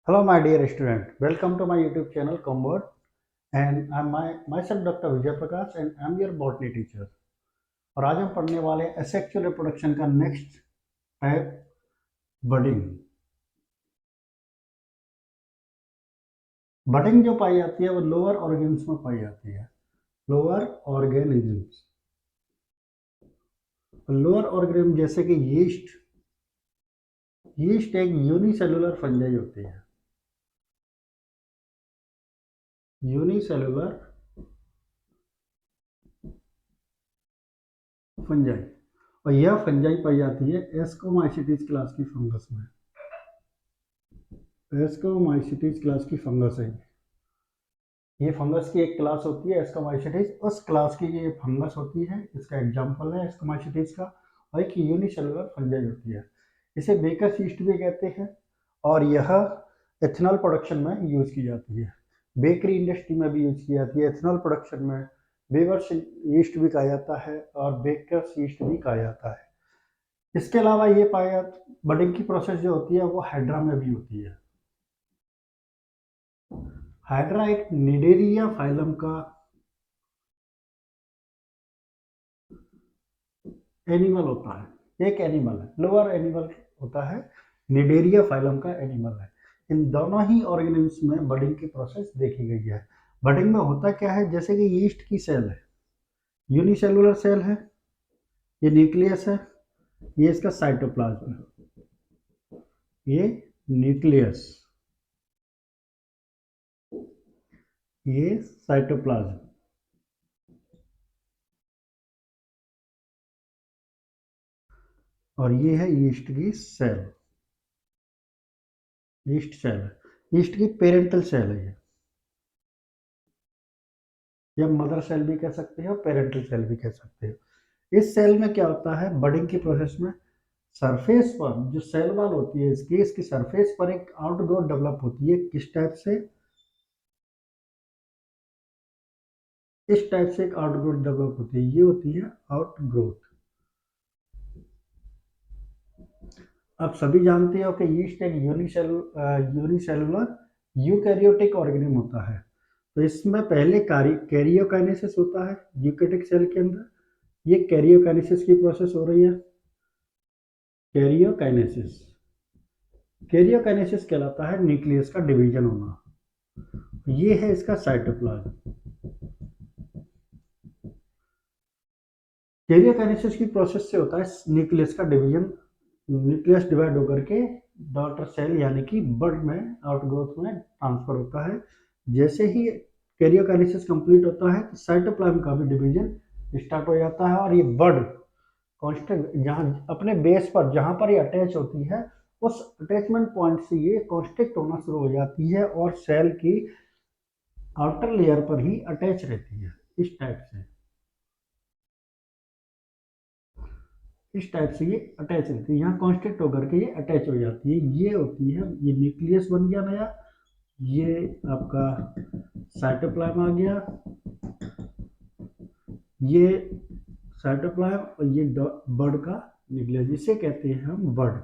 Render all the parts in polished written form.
Hello, my dear student. Welcome to my YouTube channel Comboard, and I'm myself Dr. Vijay Prakash, and I'm your botany teacher. और आज हम पढ़ने वाले हैं asexual reproduction का next type, budding. Budding जो पाई जाती है वो लोअर ऑर्गेन्स में पाई जाती है। लोअर ऑर्गेनिज्म्स, लोअर ऑर्गेनिज्म जैसे कि यीस्ट। यीस्ट एक यूनिसेलुलर फंजाई होती है। यूनिसेलुलर फंजाई, और यह फंजाई पाई जाती है एस्कोमाइसिटीज क्लास की फंगस में। एस्कोमाइसिटीज क्लास की फंगस है ये फंगस की एक क्लास होती है एस्कोमाइसिटीज, उस क्लास की ये फंगस होती है। इसका एग्जांपल है एस्कोमाइसिटीज का। और एक यूनिसेलुलर फंजाई होती है, इसे बेकर्स यीस्ट भी कहते हैं, और यह एथेनॉल प्रोडक्शन में यूज की जाती है। बेकरी इंडस्ट्री में भी यूज की जाती है। एथेनॉल प्रोडक्शन में वेवर्स यीस्ट भी कहा जाता है और बेकर्स यीस्ट भी कहा जाता है। इसके अलावा ये पाया बडिंग की प्रोसेस जो होती है वो हाइड्रा में भी होती है। हाइड्रा एक निडेरिया फाइलम का एनिमल होता है। एक एनिमल है, लोअर एनिमल होता है, निडेरिया फाइलम का एनिमल है। इन दोनों ही ऑर्गेनिम्स में बडिंग की प्रोसेस देखी गई है। बडिंग में होता क्या है, जैसे कि यीस्ट की सेल है, यूनिसेलुलर सेल है, ये न्यूक्लियस है, ये इसका साइटोप्लाज्म है, ये न्यूक्लियस, ये साइटोप्लाज्म, और ये है यीस्ट की सेल। यीस्ट सेल है, यीस्ट की पेरेंटल सेल है ये, या मदर सेल भी कह सकते हो, पेरेंटल सेल भी कह सकते हो। इस सेल में क्या होता है, बडिंग की प्रोसेस में सरफेस पर जो सेल वॉल होती है इसकी सरफेस पर एक आउटग्रोथ डेवलप होती है। किस टाइप से, इस टाइप से एक आउटग्रोथ डेवलप होती है, ये होती है आउटग्रोथ। आप सभी जानते हो कि यीस्ट एक यूनिसेलुलर यूकैरियोटिक ऑर्गेनिज्म होता है। तो इसमें पहले कैरियोकाइनेसिस होता है यूकैरियोटिक सेल के अंदर। ये कैरियोकाइनेसिस की प्रोसेस हो रही है। कैरियोकाइनेसिस, कैरियोकाइनेसिस कहलाता है न्यूक्लियस का डिवीजन होना। ये है इसका साइटोप्लाज्म। कैरियोकाइनेसिस की प्रोसेस से होता है न्यूक्लियस का डिवीजन। न्यूक्लियस डिवाइड होकर के डॉटर सेल यानी कि बड में आउटग्रोथ में ट्रांसफर होता है। जैसे ही कैरियोकाइनेसिस कंप्लीट होता है तो साइटोप्लाज्म का भी डिवीजन स्टार्ट हो जाता है, और ये बड कांस्टेंट जहाँ अपने बेस पर जहाँ पर ये अटैच होती है उस अटैचमेंट पॉइंट से ये कॉन्स्ट्रिक्ट होना शुरू हो जाती है और सेल की आउटर लेयर पर ही अटैच रहती है। इस टाइप से, इस टाइप से ये अटैच रहती है, यहाँ कॉन्स्ट्रिक्ट होकर के ये अटैच हो जाती है। ये होती है, ये न्यूक्लियस बन गया नया, ये आपका साइटोप्लाज्म आ गया, ये साइटोप्लाज्म, और ये बड का न्यूक्लियस, जिसे कहते हैं हम बड।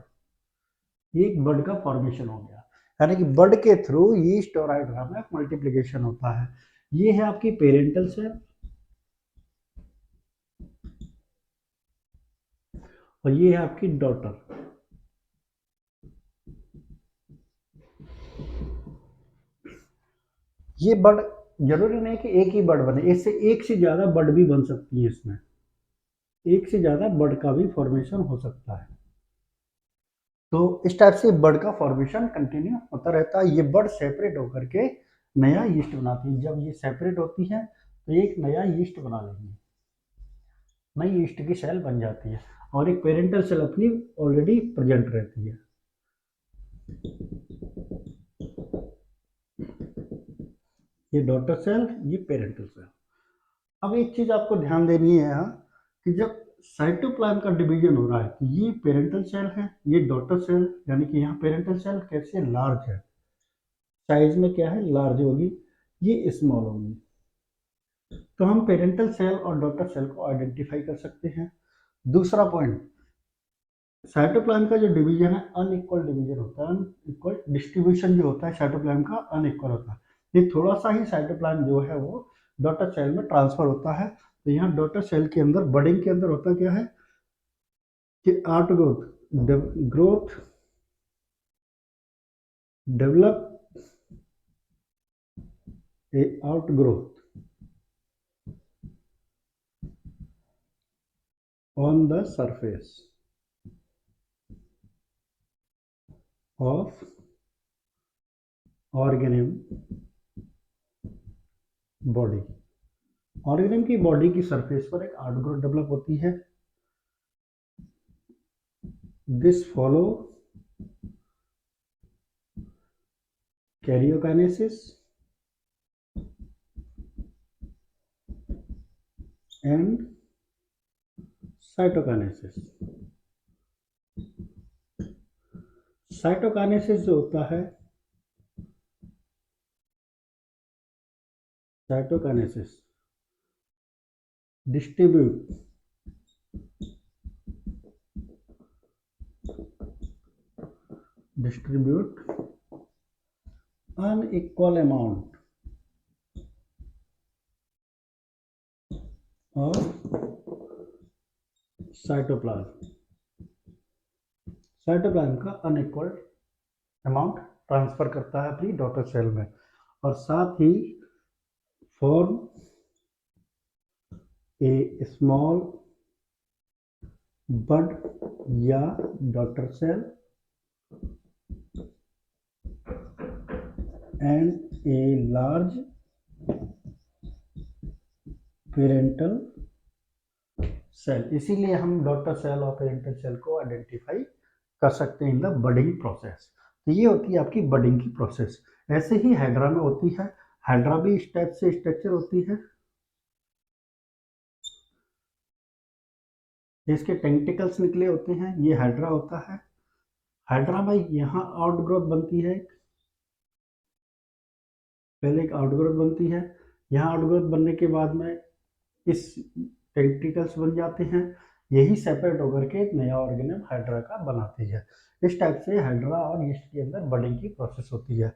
ये एक बड का फॉर्मेशन हो गया, यानी कि बड के थ्रू यीस्ट और हाइड्रा में मल्टीप्लिकेशन होता है। ये है आपकी पेरेंटल सेल, और ये है आपकी डॉटर। ये बड जरूरी नहीं कि एक ही बड बने, इससे एक से ज्यादा बड भी बन सकती है। इसमें एक से ज्यादा बड का भी फॉर्मेशन हो सकता है। तो इस टाइप से बड का फॉर्मेशन कंटिन्यू होता रहता है। ये बड सेपरेट होकर के नया यीस्ट बनाती है। जब ये सेपरेट होती है तो ये एक नया यीस्ट बना लेंगी, नई यीस्ट की सेल बन जाती है, और एक पेरेंटल सेल अपनी ऑलरेडी प्रेजेंट रहती है। ये डॉटर सेल, ये पेरेंटल सेल। अब एक चीज आपको ध्यान देनी है यहाँ, कि जब साइटोप्लाज्म का डिवीजन हो रहा है तो ये पेरेंटल सेल है, ये डॉटर सेल, यानी कि यहाँ पेरेंटल सेल कैसे लार्ज है, साइज में क्या है लार्ज होगी, ये स्मॉल होगी। तो हम पेरेंटल सेल और डॉटर सेल को आइडेंटिफाई कर सकते हैं। दूसरा पॉइंट, साइटोप्लाज्म का जो डिवीजन है अनइक्वल डिवीजन होता है, अनइक्वल डिस्ट्रीब्यूशन जो होता है साइटोप्लाज्म का अनइक्वल होता है। ये थोड़ा सा ही साइटोप्लाज्म जो है वो डॉटर सेल में ट्रांसफर होता है। तो यहाँ डॉटर सेल के अंदर बडिंग के अंदर होता क्या है कि outgrowth growth develop a outgrowth on the surface of organism body। Organism की बॉडी की सरफेस पर एक आउटग्रोथ डेवलप होती है। This follow karyokinesis and cytokinesis. Cytokinesis जो होता है, cytokinesis distribute unequal amount of cytoplasm. Cytoplasm का अनइक्वल अमाउंट ट्रांसफर करता है अपनी डॉटर सेल में, और साथ ही फॉर्म ए स्मॉल बड या daughter cell and a large parental cell. इसीलिए हम डॉटर सेल और पेरेंटल सेल को आइडेंटिफाई कर सकते हैं इन द बडिंग प्रोसेस। तो ये होती है आपकी बडिंग की प्रोसेस। ऐसे ही हाइड्रा में होती है। हाइड्रा भी इस टाइप से स्ट्रक्चर होती है। इसके टेंटिकल्स निकले होते हैं, ये हाइड्रा होता है। हाइड्रा में यहाँ आउटग्रोथ बनती है, पहले एक आउटग्रोथ बनती है। यहाँ आउटग्रोथ बनने के बाद में इस टेंटिकल्स बन जाते हैं, यही सेपरेट होकर के एक नया ऑर्गेनिज्म हाइड्रा का बनाती है। इस टाइप से हाइड्रा और यीस्ट के अंदर बडिंग की प्रोसेस होती है।